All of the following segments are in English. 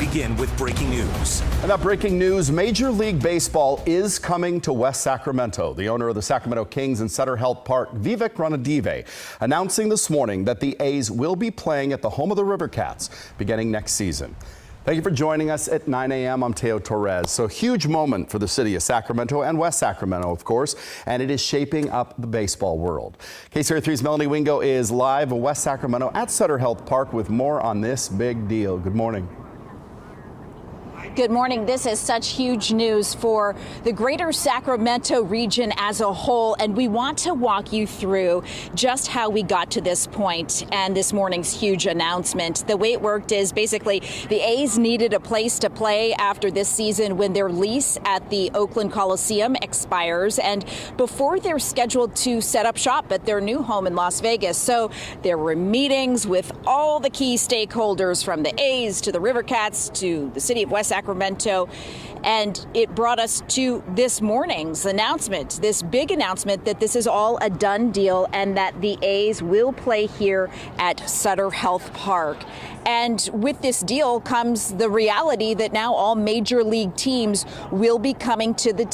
begin with breaking news. And that breaking news, Major League Baseball is coming to West Sacramento. The owner of the Sacramento Kings and Sutter Health Park, Vivek Ranadive, announcing this morning that the A's will be playing at the home of the River Cats beginning next season. Thank you for joining us at 9 a.m. I'm Teo Torres. So huge moment for the city of Sacramento and West Sacramento, of course, and it is shaping up the baseball world. KCRA3's Melanie Wingo is live in West Sacramento at Sutter Health Park with more on this big deal. Good morning. Good morning. This is such huge news for the greater Sacramento region as a whole, and we want to walk you through just how we got to this point and this morning's huge announcement. The way it worked is basically the A's needed a place to play after this season when their lease at the Oakland Coliseum expires and before they're scheduled to set up shop at their new home in Las Vegas. So there were meetings with all the key stakeholders from the A's to the River Cats to the city of West Sacramento, and it brought us to this morning's announcement, this big announcement that this is all a done deal and that the A's will play here at Sutter Health Park. And with this deal comes the reality that now all major league teams will be coming to the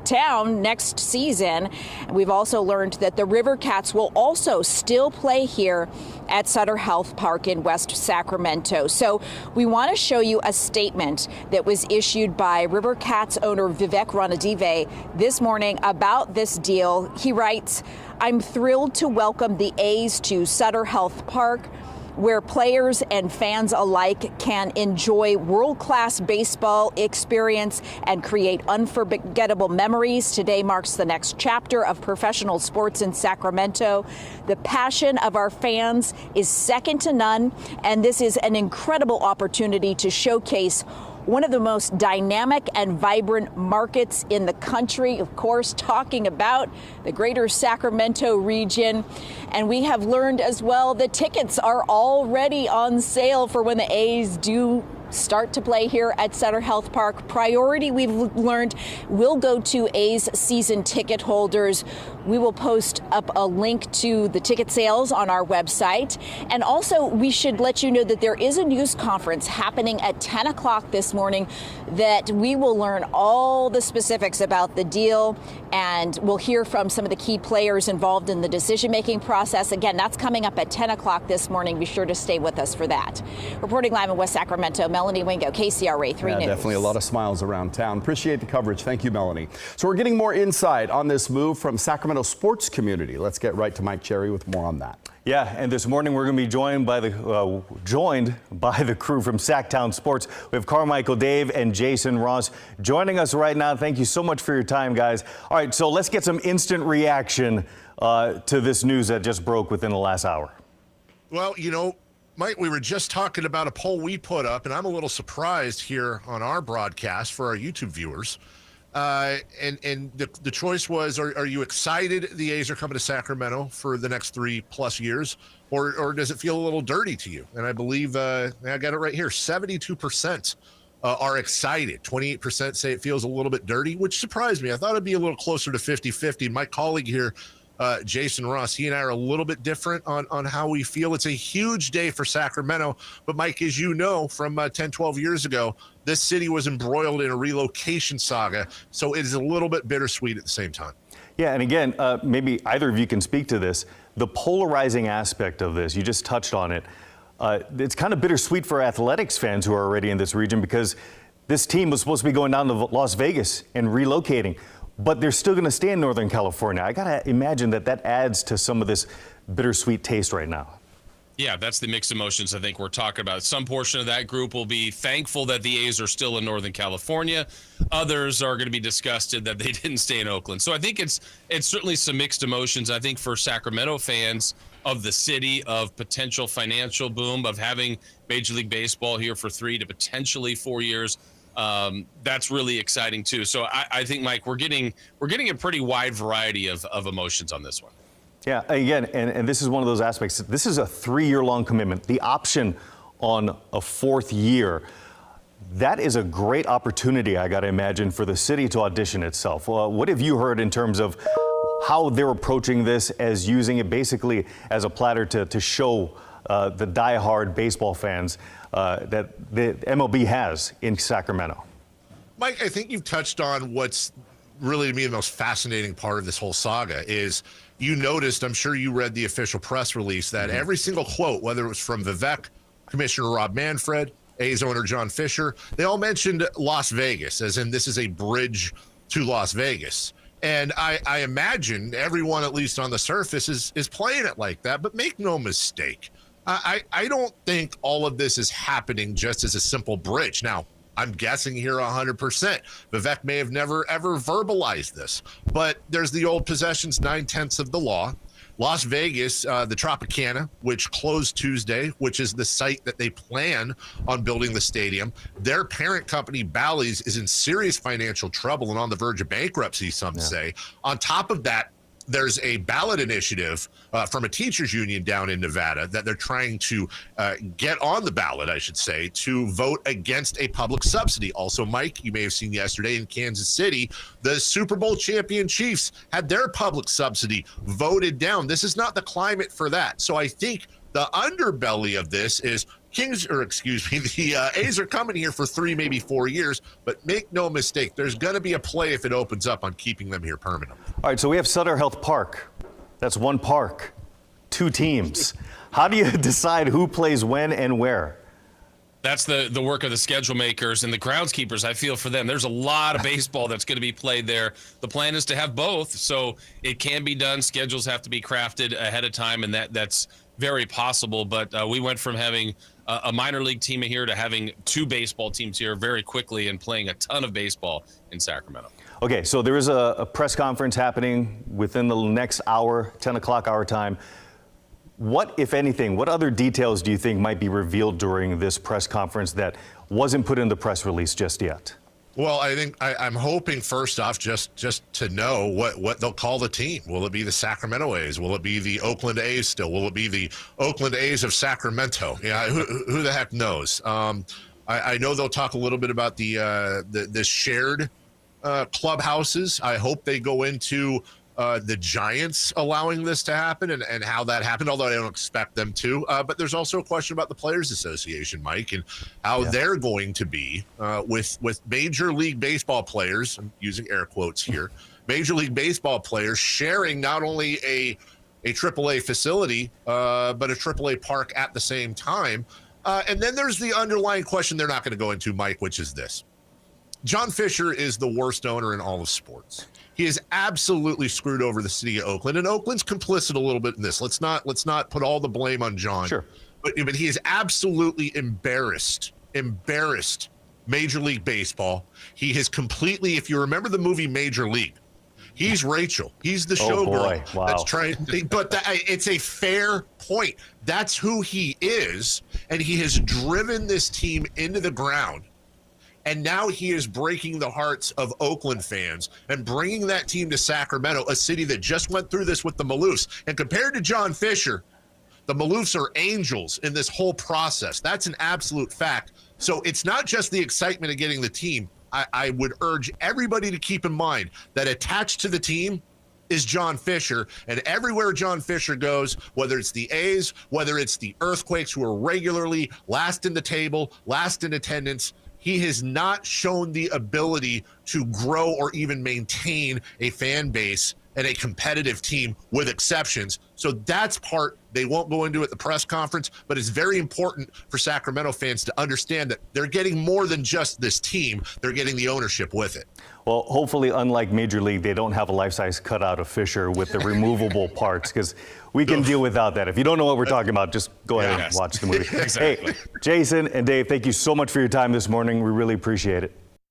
town next season. We've also learned that the River Cats will also still play here at Sutter Health Park in West Sacramento. So we want to show you a statement that was issued by River Cats owner Vivek Ranadive this morning about this deal. He writes, "I'm thrilled to welcome the A's to Sutter Health Park, where players and fans alike can enjoy world-class baseball experience and create unforgettable memories. Today marks the next chapter of professional sports in Sacramento. The passion of our fans is second to none, and this is an incredible opportunity to showcase one of the most dynamic and vibrant markets in the country, of course, talking about the greater Sacramento region. And we have learned as well that tickets are already on sale for when the A's do start to play here at Sutter Health Park. Priority, we've learned, will go to A's season ticket holders. We will post up a link to the ticket sales on our website. And also, we should let you know that there is a news conference happening at 10 o'clock this morning that we will learn all the specifics about the deal, and we'll hear from some of the key players involved in the decision-making process. Again, that's coming up at 10 o'clock this morning. Be sure to stay with us for that. Reporting live in West Sacramento, Melanie Wingo, KCRA 3 News. Definitely a lot of smiles around town. Appreciate the coverage. Thank you, Melanie. So we're getting more insight on this move from Sacramento sports community. Let's get right to Mike Cherry with more on that. Yeah, and this morning we're going to be joined by the crew from Sacktown Sports. We have Carmichael Dave and Jason Ross joining us right now. Thank you so much for your time, guys. All right, so let's get some instant reaction to this news that just broke within the last hour. Well, you know, Mike, we were just talking about a poll we put up, and I'm a little surprised here on our broadcast for our YouTube viewers. And the choice was, are you excited the A's are coming to Sacramento for the next 3+ years, or does it feel a little dirty to you? And I believe, I got it right here, 72% are excited. 28% say it feels a little bit dirty, which surprised me. I thought it'd be a little closer to 50-50. My colleague here, Jason Ross, he and I are a little bit different on how we feel. It's a huge day for Sacramento. But, Mike, as you know, from 10, 12 years ago, this city was embroiled in a relocation saga. So it is a little bit bittersweet at the same time. Yeah, and again, maybe either of you can speak to this. The polarizing aspect of this, you just touched on it. It's kind of bittersweet for athletics fans who are already in this region because this team was supposed to be going down to Las Vegas and relocating. But they're still going to stay in Northern California. I got to imagine that adds to some of this bittersweet taste right now. Yeah, that's the mixed emotions I think we're talking about. Some portion of that group will be thankful that the A's are still in Northern California. Others are going to be disgusted that they didn't stay in Oakland. So I think it's certainly some mixed emotions. I think for Sacramento fans of the city, of potential financial boom, of having Major League Baseball here for 3 to potentially 4 years, that's really exciting too. So I think, Mike, we're getting a pretty wide variety of emotions on this one. Yeah, again, and this is one of those aspects. This is a 3-year-long commitment. The option on a 4th year, that is a great opportunity, I got to imagine, for the city to audition itself. What have you heard in terms of how they're approaching this, as using it basically as a platter to show the diehard baseball fans that the MLB has in Sacramento. Mike, I think you've touched on what's really, to me, the most fascinating part of this whole saga is you noticed, I'm sure you read the official press release, that every single quote, whether it was from Vivek, Commissioner Rob Manfred, A's owner John Fisher, they all mentioned Las Vegas, as in this is a bridge to Las Vegas. And I imagine everyone, at least on the surface, is playing it like that. But make no mistake, I don't think all of this is happening just as a simple bridge. Now, I'm guessing here 100%. Vivek may have never, ever verbalized this. But there's the old possessions 9/10 of the law. Las Vegas, the Tropicana, which closed Tuesday, which is the site that they plan on building the stadium. Their parent company, Bally's, is in serious financial trouble and on the verge of bankruptcy, some say. On top of that, there's a ballot initiative from a teachers union down in Nevada that they're trying to get on the ballot, I should say, to vote against a public subsidy. Also, Mike, you may have seen yesterday in Kansas City, the Super Bowl champion Chiefs had their public subsidy voted down. This is not the climate for that. So I think the underbelly of this is the A's are coming here for 3, maybe 4 years, but make no mistake, there's going to be a play if it opens up on keeping them here permanently. All right, so we have Sutter Health Park. That's one park, 2 teams. How do you decide who plays when and where? That's the work of the schedule makers and the groundskeepers. I feel for them. There's a lot of baseball that's going to be played there. The plan is to have both, so it can be done. Schedules have to be crafted ahead of time, and that's very possible. But we went from having a minor league team here to having 2 baseball teams here very quickly and playing a ton of baseball in Sacramento. Okay, so there is a press conference happening within the next hour, 10 o'clock our time. What, if anything, what other details do you think might be revealed during this press conference that wasn't put in the press release just yet? Well, I think I'm hoping first off just to know what they'll call the team. Will it be the Sacramento A's? Will it be the Oakland A's still? Will it be the Oakland A's of Sacramento? Yeah, who the heck knows? I know they'll talk a little bit about the shared clubhouses. I hope they go into the Giants allowing this to happen and how that happened, although I don't expect them to. But there's also a question about the Players Association, Mike, and how they're going to be with Major League Baseball players, I'm using air quotes here, Major League Baseball players sharing not only a AAA facility, but a AAA park at the same time. And then there's the underlying question they're not going to go into, Mike, which is this. John Fisher is the worst owner in all of sports. He has absolutely screwed over the city of Oakland, and Oakland's complicit a little bit in this. Let's not put all the blame on John. Sure. But he has absolutely embarrassed Major League Baseball. He has completely, if you remember the movie Major League, he's Rachel. He's the showgirl that's trying. But it's a fair point. That's who he is, and he has driven this team into the ground. And now he is breaking the hearts of Oakland fans and bringing that team to Sacramento, a city that just went through this with the Maloofs. And compared to John Fisher, the Maloofs are angels in this whole process. That's an absolute fact. So it's not just the excitement of getting the team. I would urge everybody to keep in mind that attached to the team is John Fisher, and everywhere John Fisher goes, whether it's the A's, whether it's the Earthquakes, who are regularly last in the table, last in attendance, he has not shown the ability to grow or even maintain a fan base and a competitive team, with exceptions. So that's part they won't go into at the press conference, but it's very important for Sacramento fans to understand that they're getting more than just this team. They're getting the ownership with it. Well, hopefully, unlike Major League, they don't have a life-size cutout of Fisher with the removable parts, because we can deal without that. If you don't know what we're talking about, just go ahead and watch the movie. Exactly. Hey, Jason and Dave, thank you so much for your time this morning. We really appreciate it.